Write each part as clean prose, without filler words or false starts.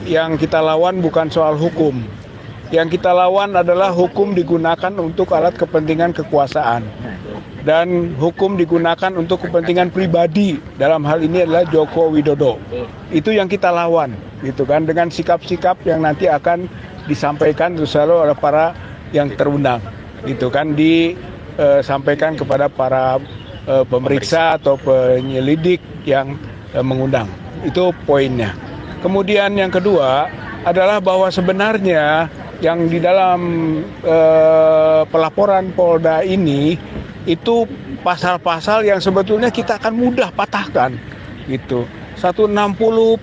Yang kita lawan bukan soal hukum. Yang kita lawan adalah hukum digunakan untuk alat kepentingan kekuasaan. Dan hukum digunakan untuk kepentingan pribadi. Dalam hal ini adalah Joko Widodo. Itu yang kita lawan, gitu kan, dengan sikap-sikap yang nanti akan disampaikan selalu oleh para yang terundang, gitu kan, disampaikan kepada para pemeriksa atau penyelidik yang mengundang. Itu poinnya. Kemudian yang kedua adalah bahwa sebenarnya yang di dalam pelaporan Polda ini itu pasal-pasal yang sebetulnya kita akan mudah patahkan, gitu. 160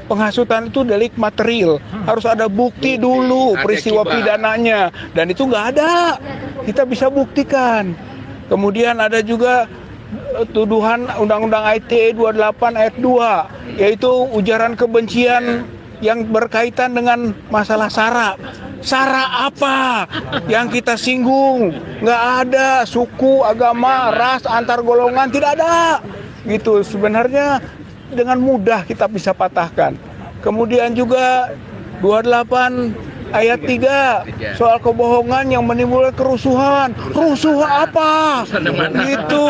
penghasutan itu delik material, harus ada bukti dulu peristiwa pidananya, dan itu nggak ada, kita bisa buktikan. Kemudian ada juga tuduhan Undang-Undang ITE 28 ayat 2, yaitu ujaran kebencian yang berkaitan dengan masalah SARA. SARA apa yang kita singgung? Nggak ada suku, agama, ras, antar golongan, tidak ada. Gitu, sebenarnya dengan mudah kita bisa patahkan. Kemudian juga 28 ayat 3 soal kebohongan yang menimbulkan kerusuhan. Rusuh apa? Gitu.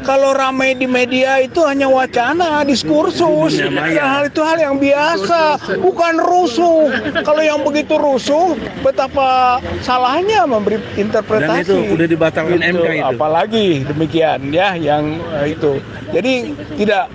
Kalau ramai di media itu hanya wacana, diskursus. Hal itu hal yang biasa, bukan rusuh. Kalau yang begitu rusuh, betapa salahnya memberi interpretasi. Dan itu udah dibatalkan gitu. MK itu. Apalagi demikian ya, yang itu. Jadi tidak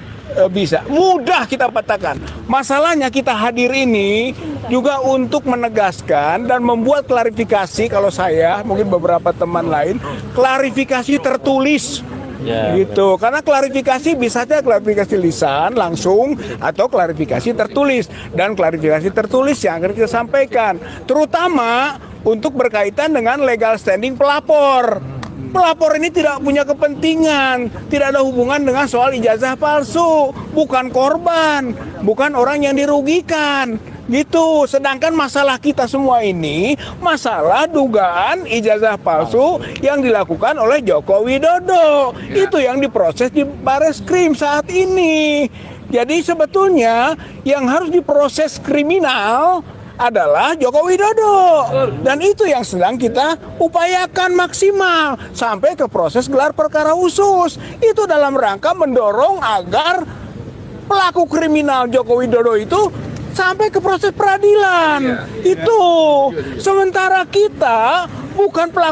bisa, mudah kita patahkan. Masalahnya kita hadir ini juga untuk menegaskan dan membuat klarifikasi. Kalau saya, mungkin beberapa teman lain, klarifikasi tertulis. Ya, gitu. Karena klarifikasi bisa saja klarifikasi lisan langsung atau klarifikasi tertulis, dan klarifikasi tertulis yang akan kita sampaikan terutama untuk berkaitan dengan legal standing pelapor. Pelapor ini tidak punya kepentingan, tidak ada hubungan dengan soal ijazah palsu, bukan korban, bukan orang yang dirugikan, gitu. Sedangkan masalah kita semua ini masalah dugaan ijazah palsu yang dilakukan oleh Joko Widodo. Itu yang diproses di Bareskrim saat ini. Jadi sebetulnya yang harus diproses kriminal adalah Joko Widodo, dan itu yang sedang kita upayakan maksimal sampai ke proses gelar perkara khusus. Itu dalam rangka mendorong agar pelaku kriminal Joko Widodo itu sampai ke proses peradilan. Itu sementara kita bukan pelaku